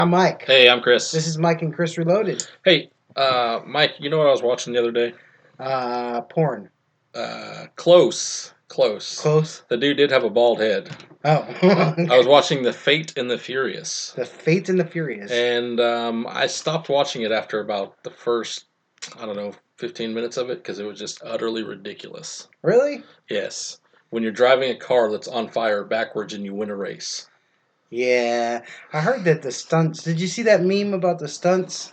I'm Mike. Hey, I'm Chris. This is Mike and Chris Reloaded. Hey, Mike, you know what I was watching the other day? Porn. Close. Close. Close. The dude did have a bald head. Oh. I was watching The Fate and the Furious. The Fate and the Furious. And I stopped watching it after about the first, 15 minutes of it because it was just utterly ridiculous. Really? Yes. When you're driving a car that's on fire backwards and you win a race. Yeah. I heard that the stunts. Did you see that meme about the stunts?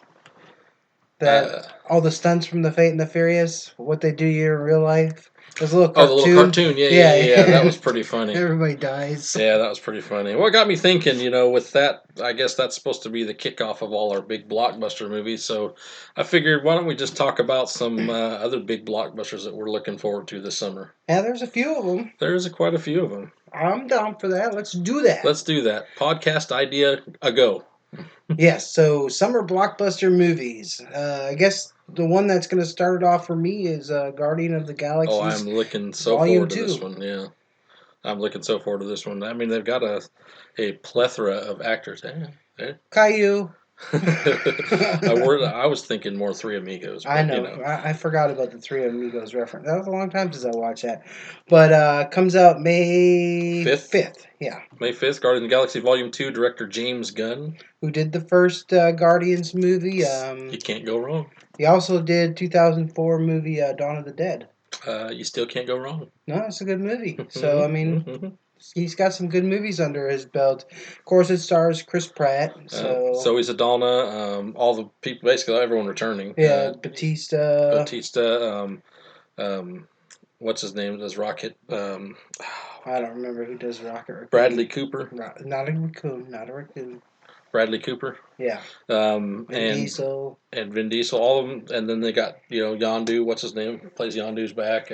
Uh, All the stunts from the Fate and the Furious? What they do here in real life? There's a little the cartoon. little cartoon. Yeah. That was pretty funny. Everybody dies. Yeah, that was pretty funny. Well, it got me thinking, with that, I guess that's supposed to be the kickoff of all our big blockbuster movies. So I figured, why don't we just talk about some other big blockbusters that we're looking forward to this summer? Yeah, there's a few of them. There's quite a few of them. I'm down for that. Let's do that. Let's do that. Podcast idea a go. Yes, so summer blockbuster movies. I guess the one that's going to start it off for me is Guardian of the Galaxy. Oh, I'm looking so Volume forward to 2. this one. Yeah, I'm looking so forward to this one. I mean, they've got a plethora of actors. Caillou. I was thinking more Three Amigos. But, I know. I forgot about the Three Amigos reference. That was a long time since I watched that. But comes out May 5th. Yeah. May 5th, Guardians of the Galaxy Volume 2, director James Gunn. Who did the first Guardians movie. You can't go wrong. He also did 2004 movie Dawn of the Dead. You still can't go wrong. No, it's a good movie. So, I mean... He's got some good movies under his belt. Of course, it stars Chris Pratt. Zoe Saldana, all the people, basically everyone returning. Yeah, Batista. What's his name? Does Rocket? I don't remember who does Rocket. Bradley Cooper. Not a raccoon. Bradley Cooper. Yeah. Vin Diesel. And Vin Diesel, all of them. And then they got, Yondu. What's his name? Plays Yondu's back.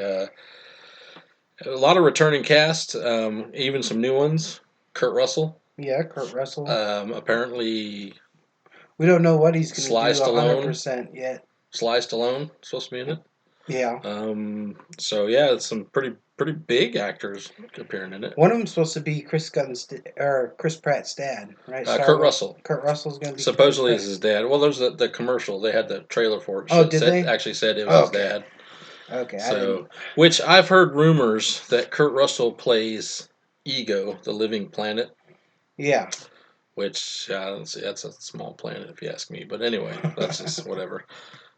A lot of returning cast, even some new ones. Kurt Russell. Yeah, Kurt Russell. Apparently, we don't know what he's going to do Stallone 100% yet. Sly Stallone supposed to be in it. Yeah. So yeah, it's some pretty big actors appearing in it. One of them's supposed to be Chris Pratt's dad, right? Kurt Russell. Kurt Russell's going to be supposedly is his dad. Well, there's the commercial. They had the trailer for it. Oh, did they? Actually said it was his dad. Okay. So, which I've heard rumors that Kurt Russell plays Ego, the living planet. Yeah. Which that's a small planet if you ask me. But anyway, that's just whatever.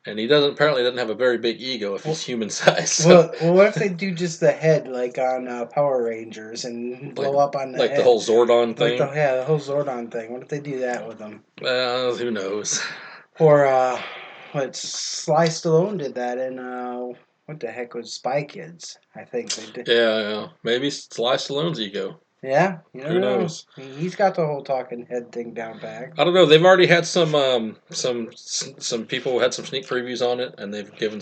And he apparently doesn't have a very big ego if he's human size. So. Well, what if they do just the head like on Power Rangers and blow up on the head? The whole Zordon thing? The whole Zordon thing. What if they do that with them? Who knows? Or Sly Stallone did that in what the heck was Spy Kids? I think they did. Yeah. Maybe Sly Stallone's ego. Yeah, who knows? He's got the whole talking head thing down pat. I don't know. They've already had some people who had some sneak previews on it, and they've given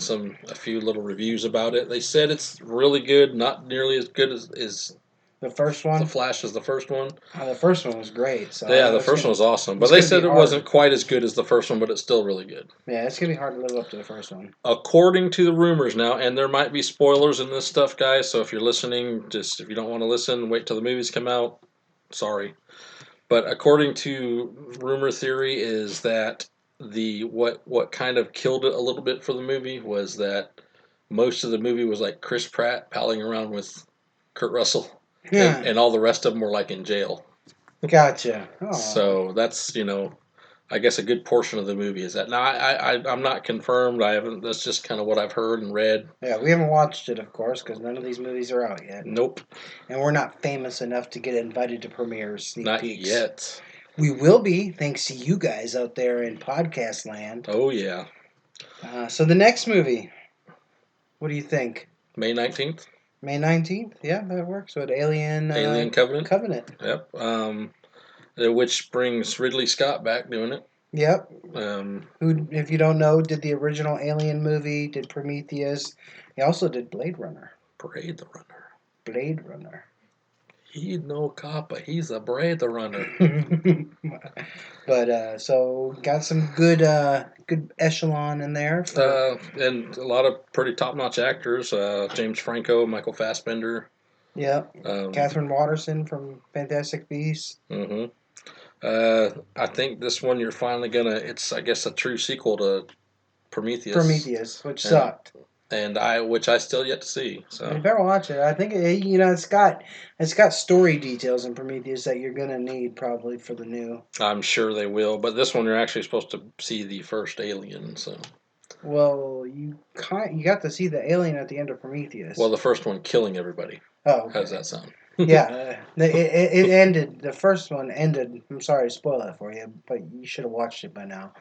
a few little reviews about it. They said it's really good, not nearly as good as the first one. The Flash is the first one. The first one was great. So yeah, the first one was awesome. But they said it wasn't quite as good as the first one, but it's still really good. Yeah, it's going to be hard to live up to the first one. According to the rumors now, and there might be spoilers in this stuff, guys, so if you're listening, if you don't want to listen, wait till the movies come out. Sorry. But according to rumor theory is that what kind of killed it a little bit for the movie was that most of the movie was like Chris Pratt palling around with Kurt Russell. Yeah. And all the rest of them were like in jail. Gotcha. Oh. So that's, I guess a good portion of the movie is that. Now, I'm not confirmed. I haven't. That's just kind of what I've heard and read. Yeah, we haven't watched it, of course, because none of these movies are out yet. Nope. And we're not famous enough to get invited to premieres, sneak not peeks. Yet. We will be, thanks to you guys out there in podcast land. Oh, yeah. So the next movie, what do you think? May 19th? May 19th? Yeah, that works. With Alien Covenant? Covenant. Yep. Which brings Ridley Scott back doing it. Yep. Who, if you don't know, did the original Alien movie, did Prometheus. He also did Blade Runner. Blade Runner. He's no copper. He's a Blade Runner. But, so, got some good echelon in there. And a lot of pretty top-notch actors. James Franco, Michael Fassbender. Yep. Catherine Waterston from Fantastic Beasts. Mm-hmm. I think this one you're finally gonna. It's I guess a true sequel to Prometheus, Prometheus, which and sucked. which I still yet to see. You So better watch it. I think it's got story details in Prometheus that you're gonna need probably for the new. I'm sure they will. But this one you're actually supposed to see the first alien. So Well, you got to see the alien at the end of Prometheus. well, the first one killing everybody. Oh, How does okay. that sound? Yeah, it ended. The first one ended. I'm sorry to spoil it for you, but you should have watched it by now.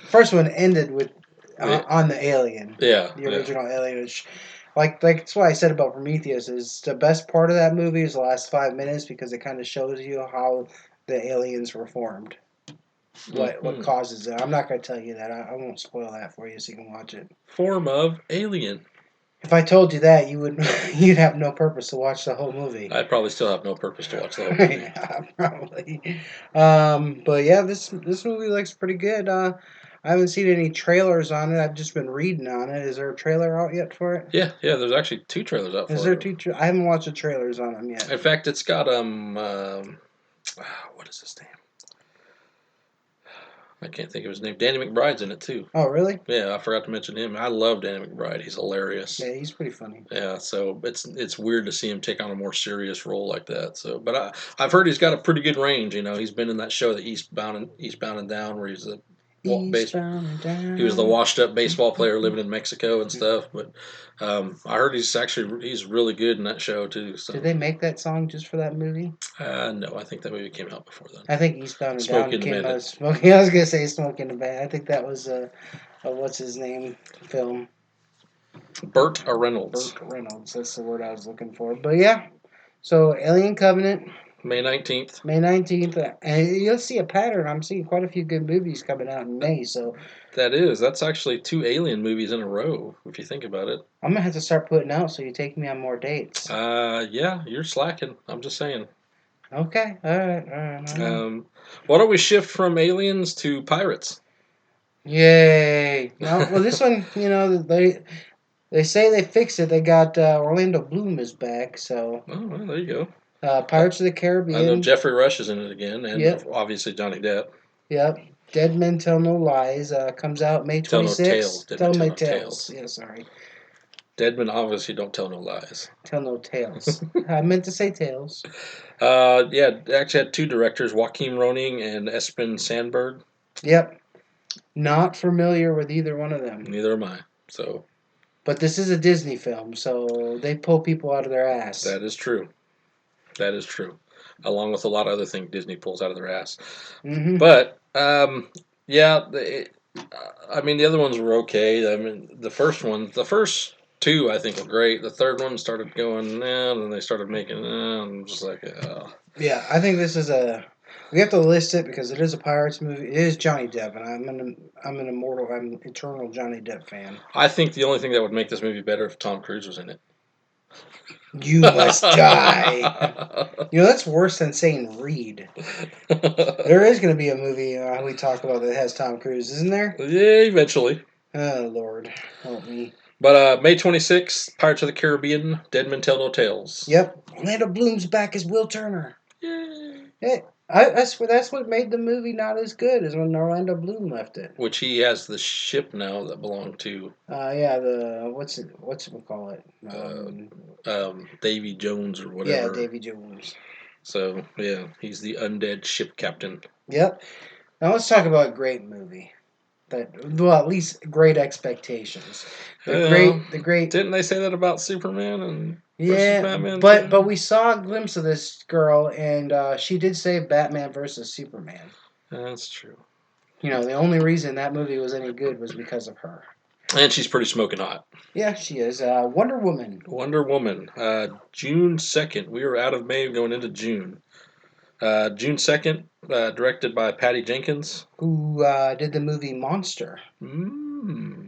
First one ended with on the alien, Yeah, the yeah. original alien. Which, like that's what I said about Prometheus. Is the best part of that movie is the last 5 minutes because it kind of shows you how the aliens were formed. What Mm-hmm. causes it? I'm not going to tell you that. I won't spoil that for you, so you can watch it. Form of alien. If I told you that, you would you'd have no purpose to watch the whole movie. I probably still have no purpose to watch the whole movie. Yeah, probably. But yeah, this movie looks pretty good. I haven't seen any trailers on it. I've just been reading on it. Is there a trailer out yet for it? Yeah, yeah. There's actually 2 trailers out Is for there it. I haven't watched the trailers on them yet. In fact, it's got what is his name? I can't think of his name. Danny McBride's in it too. Oh, really? Yeah, I forgot to mention him. I love Danny McBride. He's hilarious. Yeah, he's pretty funny. Yeah, so it's weird to see him take on a more serious role like that. So, but I've heard he's got a pretty good range. You know, he's been in that show, the Eastbound and Down, where he's Eastbound and down. he was the washed up baseball player living in Mexico and stuff. But I heard he's really good in that show too. So Did they make that song just for that movie? no, I think that movie came out before then. I think Eastbound and Smokey Down and the came out. Bandit. Smoking. I was gonna say Smoking the Bandit. I think that was a what's his name film. Burt Reynolds. Burt Reynolds. That's the word I was looking for. But yeah, so Alien Covenant, May 19th. May 19th, and you'll see a pattern. I'm seeing quite a few good movies coming out in May, so That's actually 2 Alien movies in a row, if you think about it. I'm gonna have to start putting out so you take me on more dates. Yeah, you're slacking. I'm just saying. Okay, all right, all right. Why don't we shift from aliens to pirates? Yay! No, well, this one, they say they fixed it. They got Orlando Bloom is back, so Oh, well, there you go. Pirates of the I know Caribbean. Jeffrey Rush is in it again, and Yep, obviously Johnny Depp. yep. Dead Men Tell No Lies comes out May Tell no 26th. tales. Dead men Tell tell my no tales. tales. Yeah, sorry. Dead men obviously don't tell no lies. Tell no tales. I meant to say tales. Yeah, it actually had 2 directors, Joaquin Roning and Espen Sandberg. Yep. Not familiar with either one of them. Neither am I. So But this is a Disney film, so they pull people out of their ass. that is true. That is true. Along with a lot of other things Disney pulls out of their ass. Mm-hmm. But yeah, I mean the other ones were okay. I mean the first 2 I think were great. The third one started going, and then they started making, I'm just like, Yeah, I think this is we have to list it because it is a Pirates movie. It is Johnny Depp, and I'm eternal Johnny Depp fan. I think the only thing that would make this movie better if Tom Cruise was in it. You must die. That's worse than saying Reed. There is going to be a movie we talk about that has Tom Cruise, isn't there? Yeah, eventually. Oh, Lord. Help me. But May 26th, Pirates of the Caribbean, Dead Men Tell No Tales. Yep. Orlando Bloom's back as Will Turner. Yay. Hey, that's what made the movie not as good as when Orlando Bloom left it. Which he has the ship now that belonged to. Yeah, what's it call it? Davy Jones or whatever. Yeah, Davy Jones. So yeah, he's the undead ship captain. Yep. Now let's talk about a great movie. At least great expectations. The great. Didn't they say that about Superman and Yeah, Batman? but we saw a glimpse of this girl, and she did say Batman versus Superman. That's true. The only reason that movie was any good was because of her. And she's pretty smoking hot. Yeah, she is. Wonder Woman. Wonder Woman. June 2nd. We were out of May going into June. June 2nd, directed by Patty Jenkins. Who did the movie Monster.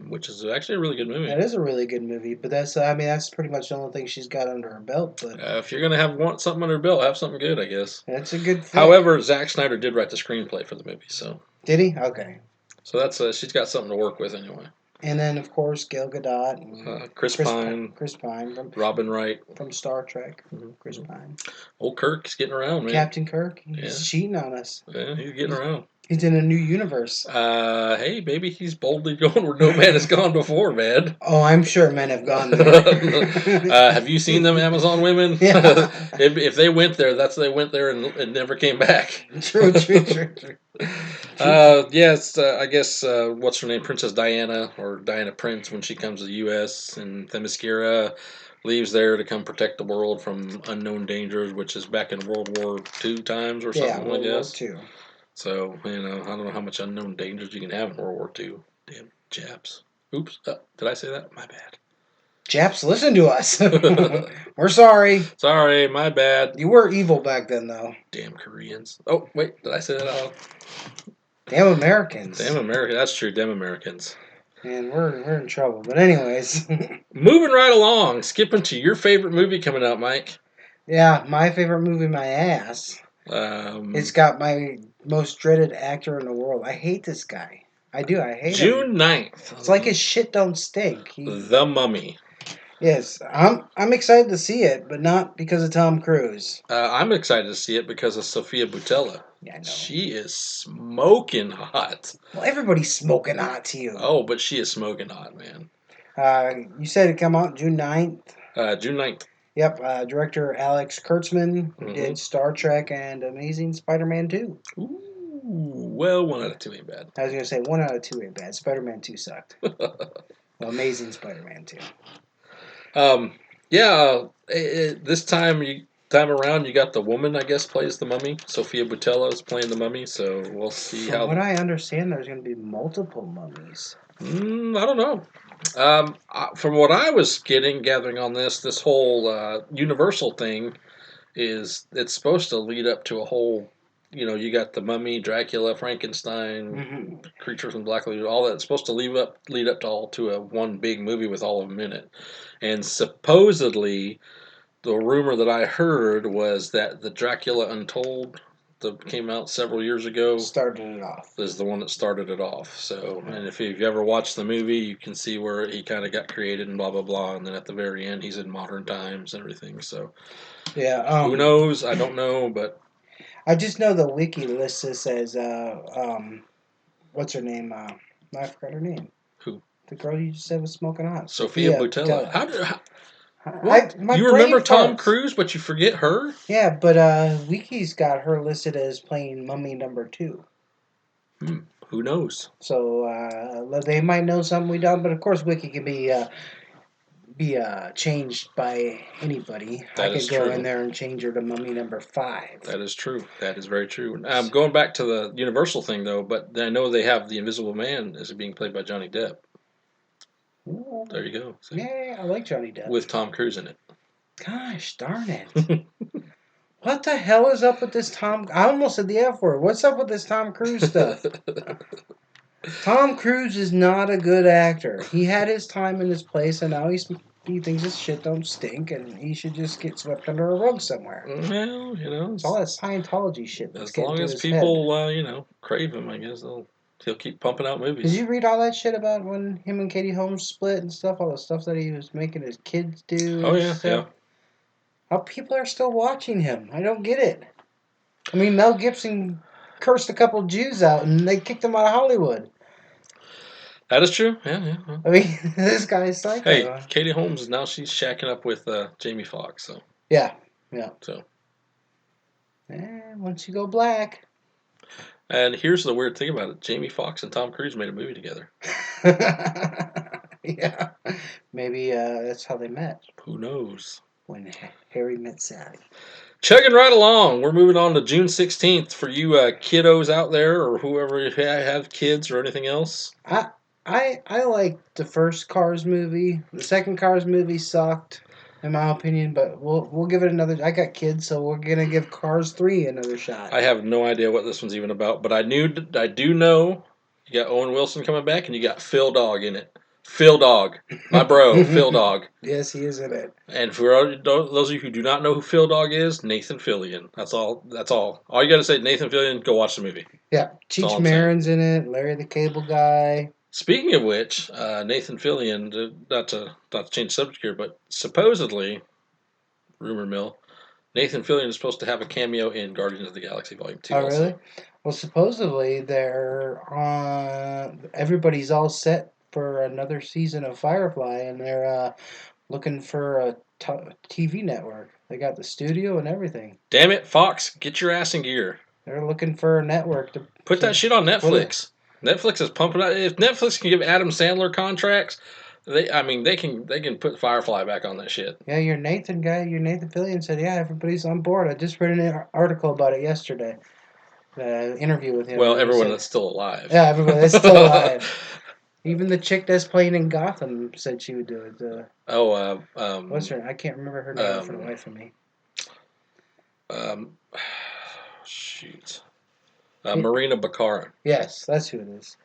Which is actually a really good movie. That is a really good movie, but that's pretty much the only thing she's got under her belt. But if you're going to want something under her belt, have something good, I guess. That's a good thing. However, Zack Snyder did write the screenplay for the movie, so. Did he? Okay. So that's she's got something to work with anyway. And then, of course, Gal Gadot. And Chris Pine. Chris Pine. Robin Wright. From Star Trek. Mm-hmm. Chris Pine. Old Kirk's getting around, man. Captain Kirk. He's cheating on us. Yeah, he's getting around. He's in a new universe. Hey, maybe he's boldly going where no man has gone before, man. Oh, I'm sure men have gone there. Have you seen them Amazon women? Yeah. if they went there, they went there and never came back. True. Yes, I guess, what's her name? Princess Diana, or Diana Prince, when she comes to the U.S., and Themyscira leaves there to come protect the world from unknown dangers, which is back in World War II times or something, World I guess. War II. So, I don't know how much unknown dangers you can have in World War II. Damn Japs. Oops, did I say that? My bad. Japs, listen to us. We're sorry. Sorry, my bad. You were evil back then, though. Damn Koreans. Oh, wait, did I say that out loud? Damn Americans. Damn Americans. That's true, damn Americans. And we're in trouble. But anyways. Moving right along, skipping to your favorite movie coming out, Mike. Yeah, my favorite movie, my ass. It's got my most dreaded actor in the world. I hate this guy. I do. I hate him. June 9th. It's like his shit don't stink. The Mummy. Yes, I'm excited to see it, but not because of Tom Cruise. I'm excited to see it because of Sofia Boutella. Yeah, I know. She is smoking hot. Well, everybody's smoking hot to you. Oh, but she is smoking hot, man. You said it come out June 9th? June 9th. Yep, director Alex Kurtzman did Star Trek and Amazing Spider-Man 2. Ooh, well, 1 out of 2 ain't bad. I was going to say 1 out of 2 ain't bad. Spider-Man 2 sucked. Well, Amazing Spider-Man 2. This time around, you got the woman, I guess, plays the Mummy. Sofia Boutella is playing the Mummy, so we'll see From what I understand, there's going to be multiple mummies. I don't know. From what I was gathering on this whole Universal thing it's supposed to lead up to a whole, you got the Mummy, Dracula, Frankenstein, Creature from Black Lagoon, all that. It's supposed to lead up to a one big movie with all of them in it. And supposedly, the rumor that I heard was that the Dracula Untold that came out several years ago started it off. Is the one that started it off. So, and if you've ever watched the movie, you can see where he kind of got created and blah blah blah, and then at the very end, he's in modern times and everything. So, yeah, who knows? I don't know, but I just know the wiki lists this as what's her name? I forgot her name. Who? The girl you just said was smoking hot. Sofia Boutella. You remember Tom Cruise, but you forget her? Yeah, but Wiki's got her listed as playing Mummy number 2. Who knows? So they might know something we don't, but of course Wiki can be changed by anybody. I could go in there and change her to Mummy number 5. That is true. That is very true. Going back to the Universal thing, though, but I know they have the Invisible Man as being played by Johnny Depp. Ooh. There you go. See? Yeah, I like Johnny Depp. With Tom Cruise in it. Gosh darn it. What the hell is up with this Tom... I almost said the F word. What's up with this Tom Cruise stuff? Tom Cruise is not a good actor. He had his time in his place, and now he thinks his shit don't stink, and he should just get swept under a rug somewhere. Well, it's all that Scientology shit. As long as people, crave him, I guess he'll keep pumping out movies. Did you read all that shit about when him and Katie Holmes split and stuff? All the stuff that he was making his kids do. Oh yeah, yeah. How people are still watching him? I don't get it. I mean, Mel Gibson cursed a couple Jews out, and they kicked him out of Hollywood. That is true. Yeah. I mean, this guy's psycho. Hey, Katie Holmes she's shacking up with Jamie Foxx. So yeah. So. Once you go black. And here's the weird thing about it: Jamie Foxx and Tom Cruise made a movie together. Yeah, maybe that's how they met. Who knows? When Harry met Sally. Chugging right along, we're moving on to June 16th for you kiddos out there, or whoever have kids or anything else. I liked the first Cars movie. The second Cars movie sucked, in my opinion, but we'll give it another. I got kids, so we're gonna give Cars 3 another shot. I have no idea what this one's even about, but I do know you got Owen Wilson coming back, and you got Phil Dog in it. Phil Dog, my bro, Phil Dog. Yes, he is in it. And for those of you who do not know who Phil Dog is, Nathan Fillion. That's all. All you got to say, Nathan Fillion. Go watch the movie. Yeah, Cheech Marin's in it. Larry the Cable Guy. Speaking of which, Nathan Fillion, not to change subject here, but supposedly, rumor mill, Nathan Fillion is supposed to have a cameo in Guardians of the Galaxy Volume 2 Oh, really? also. Well, supposedly they're everybody's all set for another season of Firefly, and they're looking for a TV network. They got the studio and everything. Damn it, Fox, get your ass in gear. They're looking for a network Put that shit on put it. Netflix. Netflix is pumping out. If Netflix can give Adam Sandler contracts, they can put Firefly back on that shit. Yeah, your Nathan guy, your Nathan Fillion said, yeah, everybody's on board. I just read an article about it yesterday. Interview with him. Well, And he everyone said, that's still alive. yeah, everybody that's still alive. Even the chick that's playing in Gotham said she would do it. What's her? I can't remember her name for the life of me. Shoot. Marina Baccarin. Yes, that's who it is.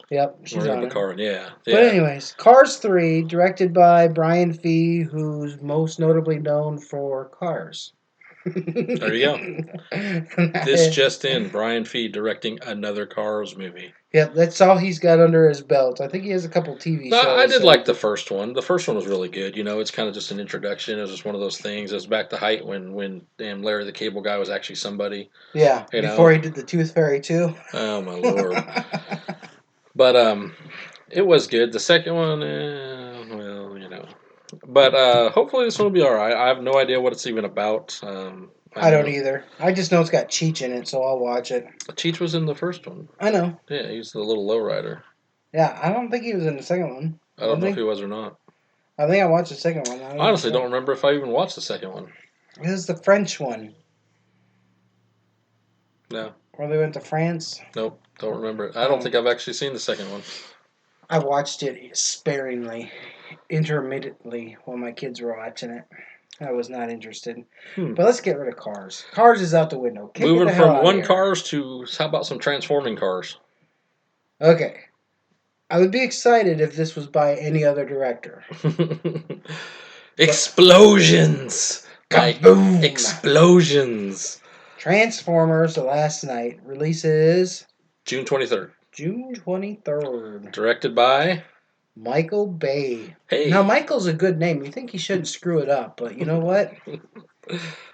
Yep, she's Marina on it. Baccarin, yeah. But anyways, Cars 3, directed by Brian Fee, who's most notably known for Cars. There you go. This just in, Brian Fee directing another Cars movie. Yep, that's all he's got under his belt. I think he has a couple TV No, shows. I did like the first one. The first one was really good. You know, it's kind of just an introduction. It was just one of those things. It was back to height when damn Larry the Cable Guy was actually somebody. Yeah, before he did the Tooth Fairy too. Oh my lord! But it was good. The second one, well, you know. But hopefully this one will be all right. I have no idea what it's even about. I don't either. I just know it's got Cheech in it, so I'll watch it. Cheech was in the first one. I know. Yeah, he's the little lowrider. Yeah, I don't think he was in the second one. I don't know if he was or not. I think I watched the second one. I honestly don't remember if I even watched the second one. This is the French one. No. Where they went to France. Nope, don't remember it. I don't think I've actually seen the second one. I watched it sparingly, intermittently, while my kids were watching it. I was not interested. But let's get rid of Cars. Cars is out the window. Moving from one Cars to, how about some transforming cars? Okay. I would be excited if this was by any other director. Explosions! Kaboom! Like explosions! Transformers: The Last Night releases June 23rd. June 23rd. Directed by Michael Bay. Hey. Now, Michael's a good name. You think he shouldn't screw it up, but you know what?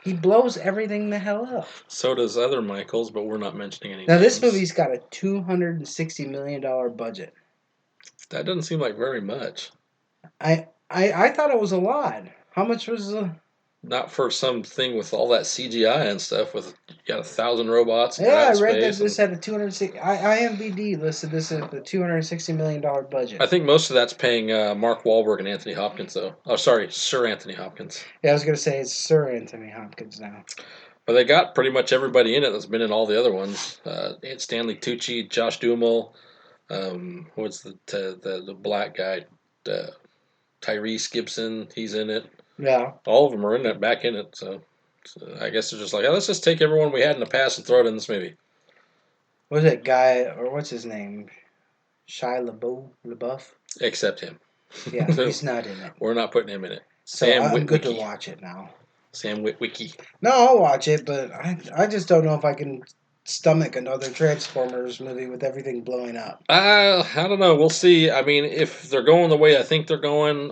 He blows everything the hell up. So does other Michaels, but we're not mentioning any Now, names. this movie's got a $260 million budget. That doesn't seem like very much. I thought it was a lot. How much was the... Not for something with all that CGI and stuff. With you got 1,000 robots. Yeah, I read that this had a 260. IMDb listed this as a $260 million budget. I think most of that's paying Mark Wahlberg and Anthony Hopkins, though. Oh, sorry, Sir Anthony Hopkins. Yeah, I was gonna say it's Sir Anthony Hopkins now. But they got pretty much everybody in it that's been in all the other ones. Stanley Tucci, Josh Duhamel. What's the black guy? Tyrese Gibson. He's in it. Yeah. All of them are in it, back in it. So I guess they're just like, let's just take everyone we had in the past and throw it in this movie. What's that guy, or what's his name? Shia LaBeouf? Except him. Yeah, he's not in it. We're not putting him in it. So I'm good to watch it now. Sam Witwicky. No, I'll watch it, but I just don't know if I can stomach another Transformers movie with everything blowing up. I don't know. We'll see. I mean, if they're going the way I think they're going,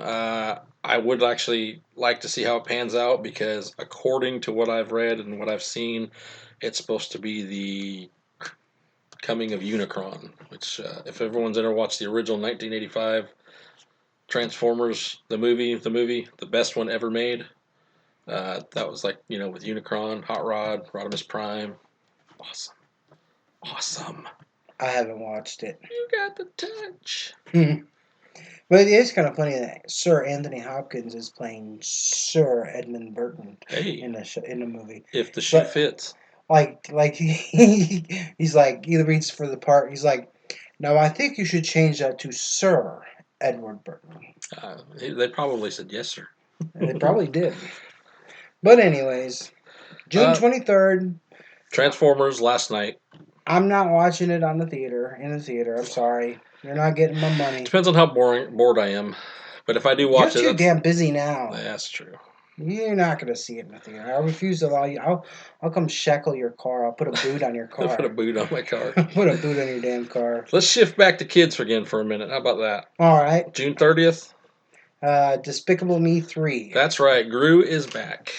I would actually like to see how it pans out, because according to what I've read and what I've seen, it's supposed to be the coming of Unicron, which if everyone's ever watched the original 1985 Transformers, the movie, the best one ever made, that was like, with Unicron, Hot Rod, Rodimus Prime. Awesome. I haven't watched it. You got the touch. But it is kind of funny that Sir Anthony Hopkins is playing Sir Edmund Burton in the movie. If the shoe fits. Like he's like, he reads for the part. He's like, now I think you should change that to Sir Edward Burton. They probably said yes, sir. They probably did. But anyways, June 23rd. Transformers Last Night. I'm not watching it in the theater. I'm sorry. You're not getting my money. Depends on how bored I am. But if I do watch You're too damn busy now. That's true. You're not going to see it in the theater. I refuse to allow you. I'll come shackle your car. I'll put a boot on your car. Put a boot on my car. Put a boot on your damn car. Let's shift back to kids again for a minute. How about that? All right. June 30th. Despicable Me 3. That's right. Gru is back.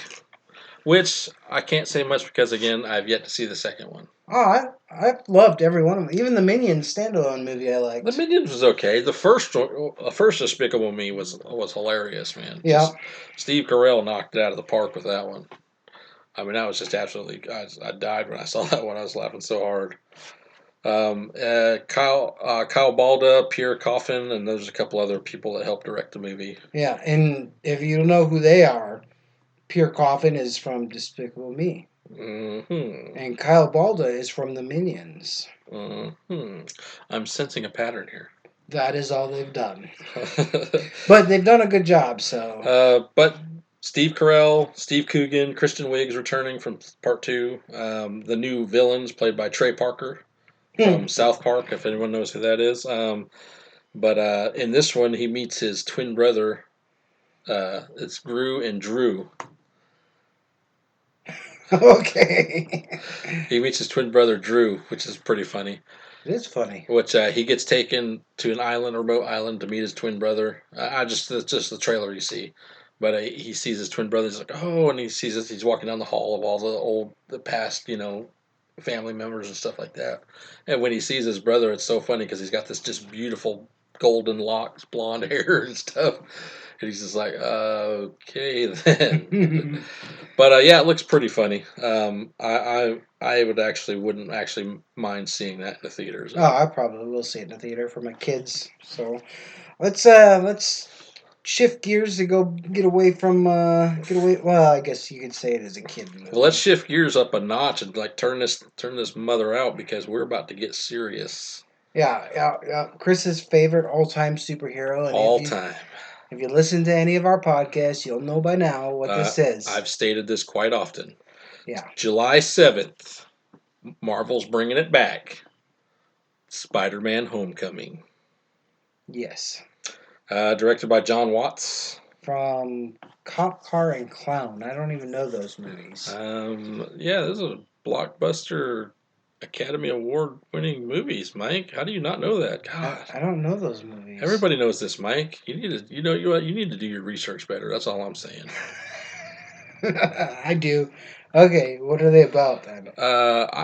Which I can't say much because, again, I've yet to see the second one. Oh, I loved every one of them. Even the Minions standalone movie I liked. The Minions was okay. The first Despicable Me was hilarious, man. Yeah. Just, Steve Carell knocked it out of the park with that one. I mean, that was just absolutely. I died when I saw that one. I was laughing so hard. Kyle Balda, Pierre Coffin, and there's a couple other people that helped direct the movie. Yeah, and if you know who they are, Pierre Coffin is from Despicable Me. Mm-hmm. And Kyle Balda is from the Minions. Mm-hmm. I'm sensing a pattern here. That is all they've done. But they've done a good job, so. But Steve Carell, Steve Coogan, Kristen Wiig's returning from part 2. The new villains played by Trey Parker from South Park, if anyone knows who that is. But in this one, he meets his twin brother. It's Gru and Drew. Okay. He meets his twin brother Drew, which is pretty funny. It is funny. Which he gets taken to an island, a remote island, to meet his twin brother. It's just the trailer you see, but he sees his twin brother. He's like, oh, and he sees us. He's walking down the hall of all the past, family members and stuff like that. And when he sees his brother, it's so funny because he's got this just beautiful golden locks, blonde hair and stuff. And he's just like, okay then. But yeah, it looks pretty funny. I wouldn't actually mind seeing that in the theaters. Oh, I probably will see it in the theater for my kids. So let's shift gears to go get away. Well, I guess you could say it is a kid movie. Well, let's shift gears up a notch and turn this mother out because we're about to get serious. Yeah. Chris's favorite all-time superhero. All time. If you listen to any of our podcasts, you'll know by now what this is. I've stated this quite often. Yeah. July 7th, Marvel's bringing it back. Spider-Man Homecoming. Yes. Directed by John Watts. From Cop Car and Clown. I don't even know those movies. Yeah, this is a Blockbuster Academy Award winning movies, Mike. How do you not know that? God, I don't know those movies. Everybody knows this, Mike. You need to, you need to do your research better. That's all I'm saying. I do. Okay, what are they about then?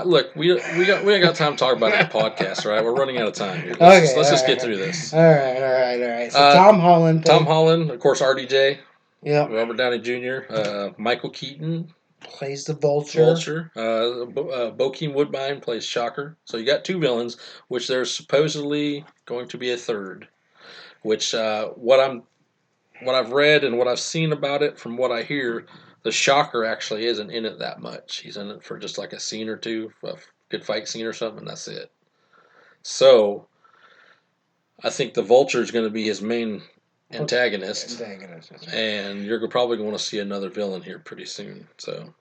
Look, we ain't got time to talk about it in the podcast, right? We're running out of time here. Let's just get through this. All right. So Tom Holland. Tom Holland, of course, RDJ. Yeah. Robert Downey Jr. Michael Keaton plays the Vulture. Bokeem Woodbine plays Shocker. So you got 2 villains, which there's supposedly going to be a third. Which what I've read and what I've seen about it, from what I hear, the Shocker actually isn't in it that much. He's in it for just like a scene or two, a good fight scene or something, and that's it. So I think the Vulture is going to be his main antagonist. And you're probably going to see another villain here pretty soon. So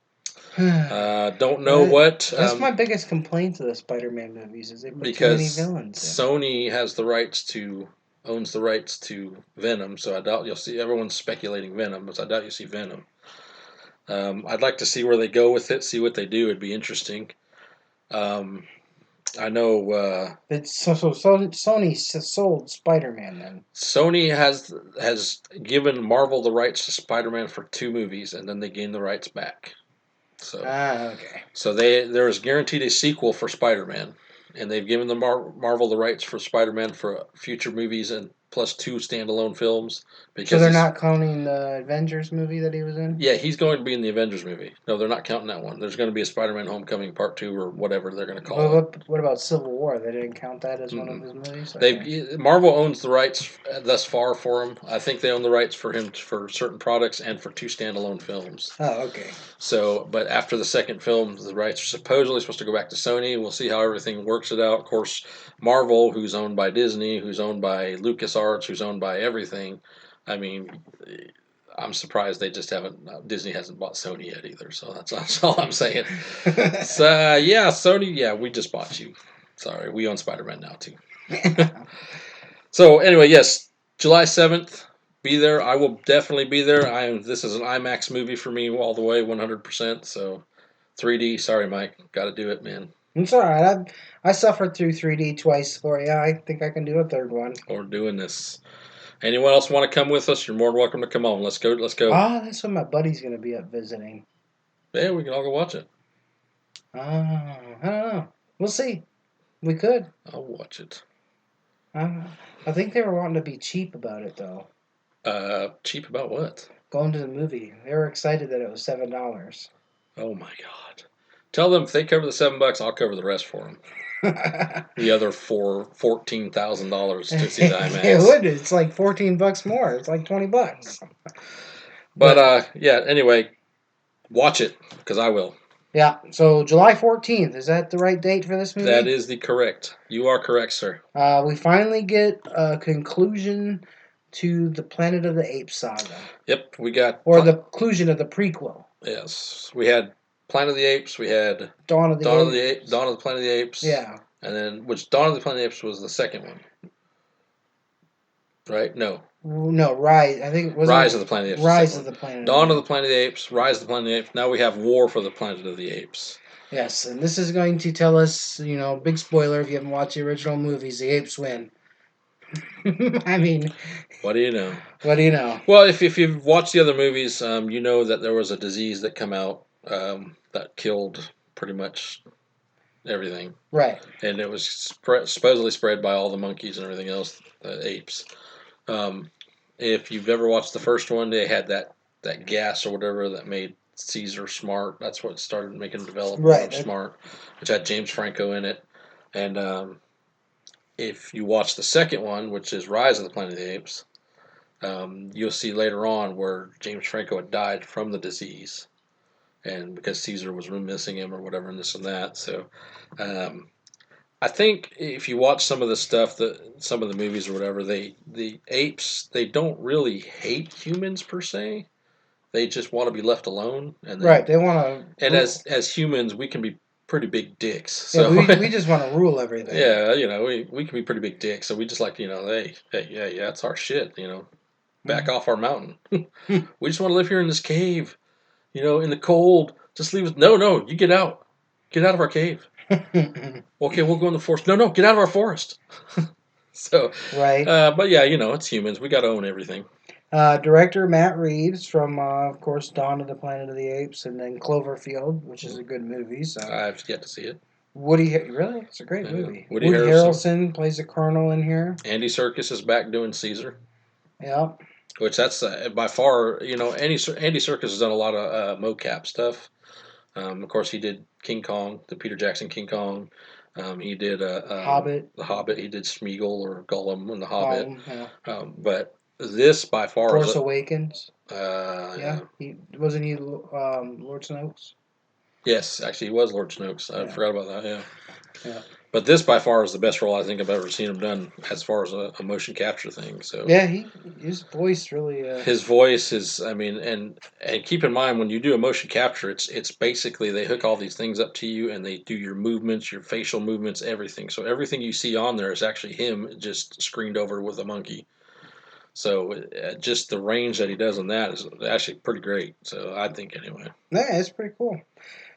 don't know what. That's my biggest complaint to the Spider-Man movies is they put too many villains. Sony has owns the rights to Venom, so I doubt you'll see. Everyone's speculating Venom, but I doubt you'll see Venom. I'd like to see where they go with it, see what they do. It'd be interesting. I know. So Sony sold Spider-Man then. Sony has given Marvel the rights to Spider-Man for 2 movies, and then they gained the rights back. So okay. So there is guaranteed a sequel for Spider-Man, and they've given the Marvel the rights for Spider-Man for future movies and plus 2 standalone films. So they're not counting the Avengers movie that he was in? Yeah, he's going to be in the Avengers movie. No, they're not counting that one. There's going to be a Spider-Man Homecoming Part 2 or whatever they're going to call it. What about Civil War? They didn't count that as one of his movies? Okay. Marvel owns the rights thus far for him. I think they own the rights for him for certain products and for 2 standalone films. Oh, okay. So, but after the second film, the rights are supposedly supposed to go back to Sony. We'll see how everything works it out. Of course, Marvel, who's owned by Disney, who's owned by LucasArts, who's owned by everything. I mean, I'm surprised Disney hasn't bought Sony yet either. So that's all I'm saying. So yeah, Sony, yeah, we just bought you. Sorry, we own Spider-Man now too. So anyway, yes, July 7th, be there. I will definitely be there. This is an IMAX movie for me all the way, 100%. So 3D. Sorry, Mike. Got to do it, man. It's all right. I suffered through 3D twice for you. I think I can do a third one. We're doing this. Anyone else want to come with us? You're more than welcome to come on. Let's go. Let's go. Ah, that's when my buddy's going to be up visiting. Yeah, we can all go watch it. I don't know. We'll see. We could. I'll watch it. I think they were wanting to be cheap about it, though. Cheap about what? Going to the movie. They were excited that it was $7. Oh my God! Tell them if they cover the $7, I'll cover the rest for them. The other $14,000 to see the IMAX. It would. It's like $14 more. It's like $20. But yeah. Anyway, watch it because I will. Yeah. So July 14th. Is that the right date for this movie? That is the correct. You are correct, sir. We finally get a conclusion to the Planet of the Apes saga. Yep, we got. Or the conclusion of the prequel. Yes, we had Planet of the Apes. We had Dawn of the Apes. Dawn of the Planet of the Apes. Yeah. And then, Dawn of the Planet of the Apes was the second one. Right? No. No, Rise. I think it was Rise of the Planet of the Apes. Rise of the Planet. Dawn of the Planet of the Apes. Rise of the Planet of the Apes. Now we have War for the Planet of the Apes. Yes, and this is going to tell us, big spoiler if you haven't watched the original movies, the apes win. I mean, what do you know? What do you know? Well, if you've watched the other movies, you know that there was a disease that came out that killed pretty much everything. Right. And it was supposedly spread by all the monkeys and everything else, the apes. If you've ever watched the first one, they had that gas or whatever that made Caesar smart. That's what started making him develop more smart, which had James Franco in it. And if you watch the second one, which is Rise of the Planet of the Apes, you'll see later on where James Franco had died from the disease, and because Caesar was missing him or whatever, and this and that. So I think if you watch some of the stuff, some of the movies or whatever, the apes, they don't really hate humans per se. They just want to be left alone. And they want to. And as humans, we can be pretty big dicks. So we just want to rule everything. Yeah, we can be pretty big dicks. So we just like, hey, yeah, it's our shit. Back off our mountain. We just want to live here in this cave. In the cold. Just leave us. No, you get out. Get out of our cave. Okay, we'll go in the forest. No, get out of our forest. So, right. But yeah, it's humans. We got to own everything. Director Matt Reeves from, of course, Dawn of the Planet of the Apes, and then Cloverfield, which is a good movie. So I've yet to see it. Really? It's a great movie. Woody Harrelson plays a colonel in here. Andy Serkis is back doing Caesar. Yeah. Which that's by far, Andy Serkis has done a lot of mocap stuff. Of course, he did King Kong, the Peter Jackson King Kong. He did Hobbit. The Hobbit. He did Smeagol or Gollum in the Hobbit. Yeah. But this by far Force Awakens. Yeah. Wasn't he Lord Snokes? Yes, actually, he was Lord Snokes. I forgot about that. Yeah. Yeah. But this by far is the best role I think I've ever seen him done as far as a motion capture thing. So yeah, his voice really. His voice is, and keep in mind when you do a motion capture, it's basically they hook all these things up to you and they do your movements, your facial movements, everything. So everything you see on there is actually him just screened over with a monkey. So just the range that he does on that is actually pretty great. So I think anyway. Yeah, it's pretty cool.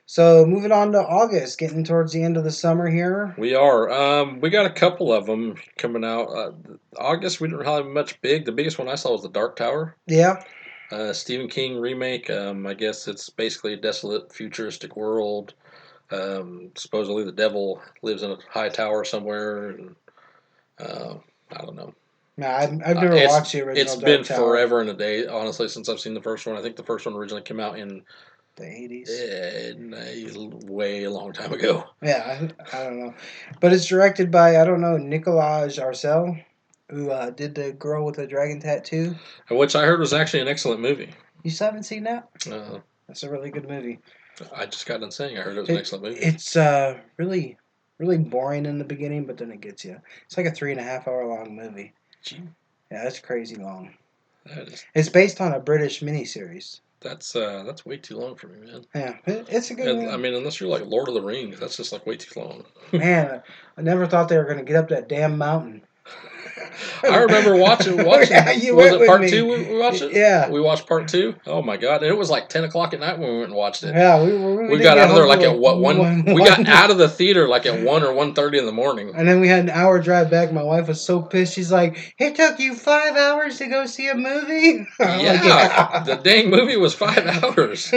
So moving on to August, getting towards the end of the summer here. We are. We got a couple of them coming out. August, we didn't have much big. The biggest one I saw was The Dark Tower. Yeah. Stephen King remake. I guess it's basically a desolate, futuristic world. Supposedly the devil lives in a high tower somewhere. And, I don't know. No, I've never watched the original. It's been forever and a day, honestly, since I've seen the first one. I think the first one originally came out in the 80s. Way a long time ago. Yeah, I don't know. But it's directed by, I don't know, Nicolas Arcel, who did The Girl with the Dragon Tattoo. Which I heard was actually an excellent movie. You still haven't seen that? That's a really good movie. I just got done saying I heard it was an excellent movie. It's really, really boring in the beginning, but then it gets you. It's like a 3.5 hour long movie. Gee. Yeah, that's crazy long. That is. It's based on a British miniseries. That's way too long for me, man. Yeah, it's a good movie. I mean, unless you're like Lord of the Rings, that's just like way too long. Man, I never thought they were going to get up that damn mountain. I remember watching. Yeah, you Was went it with part me. 2 we watched it? Yeah. We watched part 2? Oh my god. And it was like 10 o'clock at night when we went and watched it. Yeah, we We didn't got get out of home there like till at what, 1? We got 1. out of the theater like at 1 or 1:30 in the morning. And then we had an hour drive back. My wife was so pissed. She's like, "It took you 5 hours to go see a movie?" I'm like, Yeah, the dang movie was 5 hours.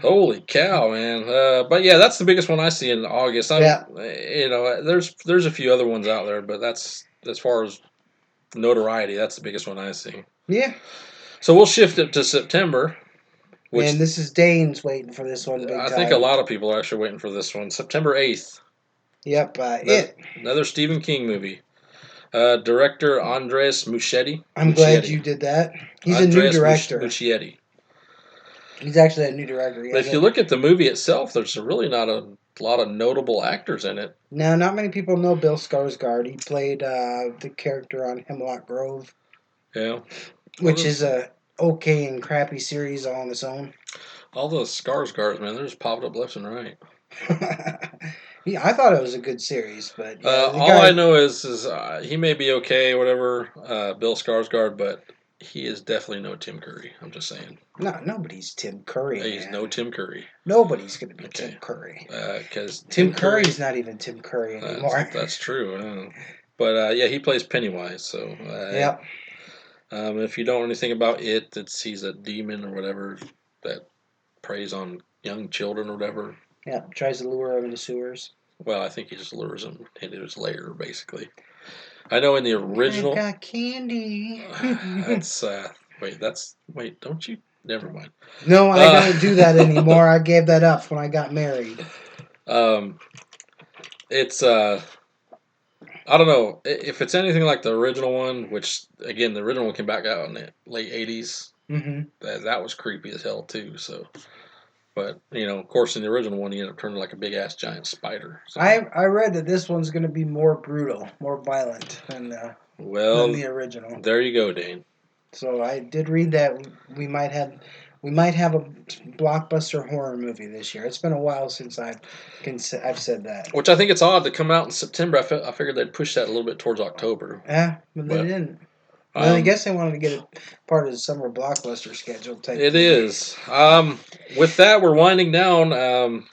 Holy cow, man! But yeah, that's the biggest one I see in August. Yeah. There's a few other ones out there, but that's as far as notoriety. That's the biggest one I see. Yeah. So we'll shift it to September, which And this is Dane's waiting for this one big I time. think a lot of people are actually waiting for this one. September 8th. Yep. Another Stephen King movie. Director Andres Muschietti. I'm glad you did that. He's a new director. Muschietti. He's actually a new director. But if you look at the movie itself, there's really not a lot of notable actors in it. No, not many people know Bill Skarsgård. He played the character on Hemlock Grove. Yeah. Which is a okay and crappy series all on its own. All those Skarsgårds, man, they're just popped up left and right. Yeah, I thought it was a good series, but yeah, all I know is he may be okay, whatever, Bill Skarsgård, but he is definitely no Tim Curry. I'm just saying. No, nobody's Tim Curry. He's no Tim Curry. Nobody's going to be Tim Curry. Because Tim Curry's not even Tim Curry anymore. That's true. But yeah, he plays Pennywise. So yeah. If you don't know anything about it, he's a demon or whatever that preys on young children or whatever. Yeah, tries to lure them into sewers. Well, I think he just lures them into his lair, basically. I know in the original. I've got candy. Don't you? Never mind. No, I don't do that anymore. I gave that up when I got married. It's I don't know if it's anything like the original one, which again the original one came back out in the late '80s. Mm-hmm. That was creepy as hell too. So, but of course, in the original one, he ended up turning like a big ass giant spider. So. I read that this one's going to be more brutal, more violent than the original. There you go, Dane. So I did read that we might have a blockbuster horror movie this year. It's been a while since I've said that. Which I think it's odd to come out in September. I figured they'd push that a little bit towards October. Yeah, but they didn't. Well, I guess they wanted to get it part of the summer blockbuster schedule. It is. With that, we're winding down.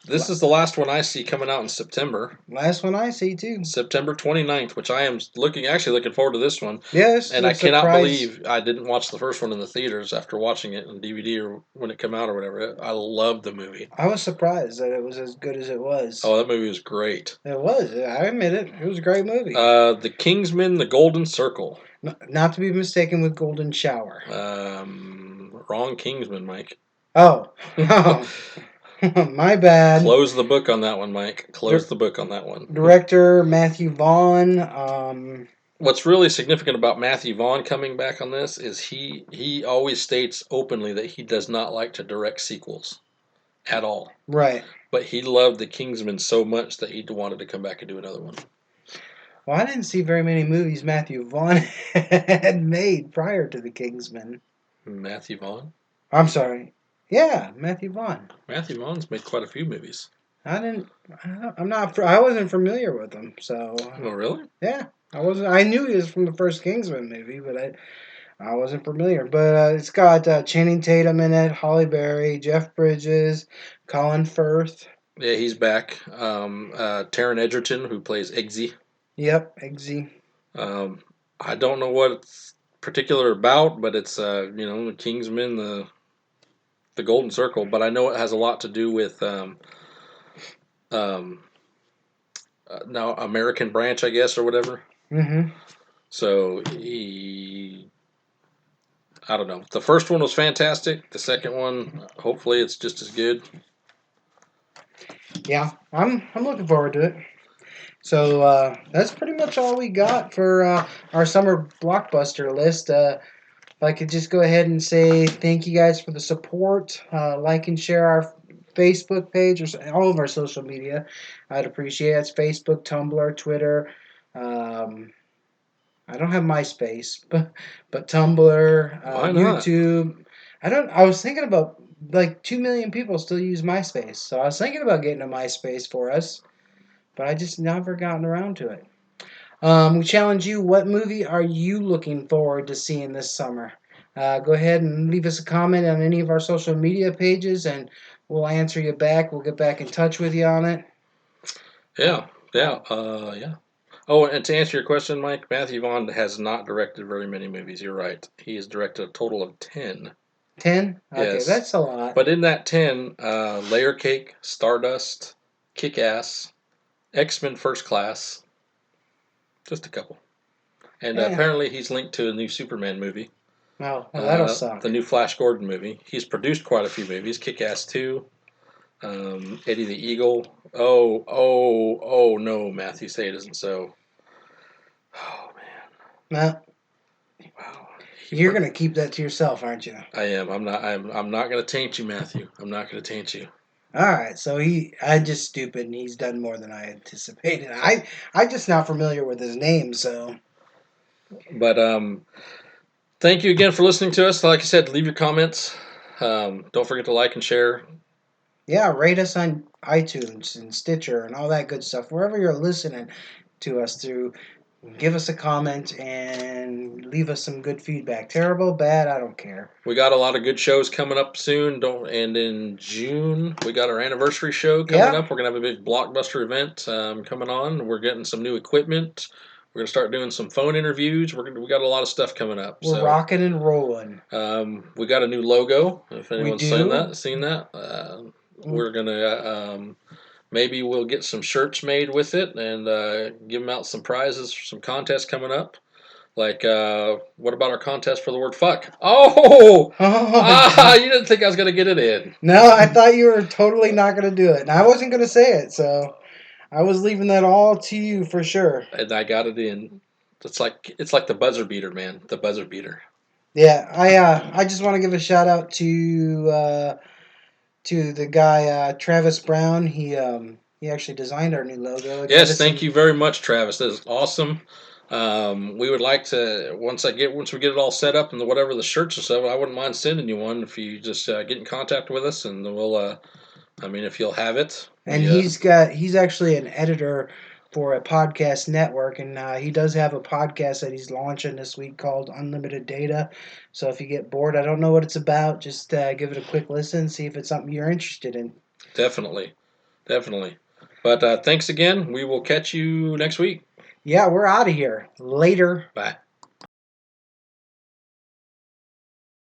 This is the last one I see coming out in September. Last one I see, too. September 29th, which I am actually looking forward to this one. Yes. And I cannot believe I didn't watch the first one in the theaters after watching it on DVD or when it came out or whatever. I loved the movie. I was surprised that it was as good as it was. Oh, that movie was great. It was. I admit it. It was a great movie. The Kingsman, The Golden Circle. Not to be mistaken with Golden Shower. Wrong Kingsman, Mike. Oh. My bad. Close the book on that one, Mike. Close the book on that one. Director Matthew Vaughn. What's really significant about Matthew Vaughn coming back on this is he always states openly that he does not like to direct sequels at all. Right. But he loved The Kingsman so much that he wanted to come back and do another one. Well, I didn't see very many movies Matthew Vaughn had made prior to The Kingsman. Matthew Vaughn? I'm sorry. Yeah, Matthew Vaughn. Matthew Vaughn's made quite a few movies. I wasn't familiar with him, so. Oh, really? Yeah, I wasn't. I knew he was from the first Kingsman movie, but I wasn't familiar. But it's got Channing Tatum in it, Halle Berry, Jeff Bridges, Colin Firth. Yeah, he's back. Taron Egerton, who plays Eggsy. Yep, Eggsy. I don't know what it's particular about, but it's the Kingsman, the Golden Circle. But I know it has a lot to do with now American Branch, I guess, or whatever. Mm-hmm. So I don't know. The first one was fantastic. The second one, hopefully, it's just as good. Yeah, I'm looking forward to it. So that's pretty much all we got for our summer blockbuster list. If I could just go ahead and say thank you guys for the support. Like and share our Facebook page or all of our social media. I'd appreciate it. It's Facebook, Tumblr, Twitter. I don't have MySpace, but Tumblr, YouTube. I was thinking about like 2 million people still use MySpace, so I was thinking about getting a MySpace for us. But I just never gotten around to it. We challenge you. What movie are you looking forward to seeing this summer? Go ahead and leave us a comment on any of our social media pages, and we'll answer you back. We'll get back in touch with you on it. Yeah, yeah. Oh, and to answer your question, Mike, Matthew Vaughn has not directed very many movies. You're right. He has directed a total of 10. 10? Okay, Yes. that's a lot. But in that 10, Layer Cake, Stardust, Kick Ass, X-Men First Class, just a couple. And apparently he's linked to a new Superman movie. Oh, well, that'll suck. The new Flash Gordon movie. He's produced quite a few movies. Kick Ass 2, Eddie the Eagle. Oh, no, Matthew, say it isn't so. Oh, man. Well, Wow. you're going to keep that to yourself, aren't you? I am. I'm not going to taint you, Matthew. I'm not going to taint you. All right, so I'm just stupid, and he's done more than I anticipated. I'm just not familiar with his name, so. But thank you again for listening to us. Like I said, leave your comments. Don't forget to like and share. Yeah, rate us on iTunes and Stitcher and all that good stuff. Wherever you're listening to us through, give us a comment and leave us some good feedback. Terrible, bad, I don't care. We got a lot of good shows coming up soon. And in June we got our anniversary show coming up. We're gonna have a big Blockbuster event coming on. We're getting some new equipment. We're gonna start doing some phone interviews. We got a lot of stuff coming up. We're rocking and rolling. We got a new logo. If anyone's seen that, Mm. we're gonna maybe we'll get some shirts made with it and give them out some prizes for some contests coming up. Like, what about our contest for the word fuck? Oh! You didn't think I was going to get it in. No, I thought you were totally not going to do it. And I wasn't going to say it, so I was leaving that all to you for sure. And I got it in. It's like the buzzer beater, man. The buzzer beater. Yeah, I just want to give a shout out to the guy Travis Brown. He actually designed our new logo. Yes, thank you very much, Travis. That is awesome. We would like to once we get it all set up and whatever the shirts and stuff. I wouldn't mind sending you one if you just get in contact with us, and we'll. If you'll have it. And he's actually an editor for a podcast network, and he does have a podcast that he's launching this week called Unlimited Data. So if you get bored, I don't know what it's about, just give it a quick listen, see if it's something you're interested in. Definitely. But thanks again. We will catch you next week. Yeah, we're out of here. Later. Bye.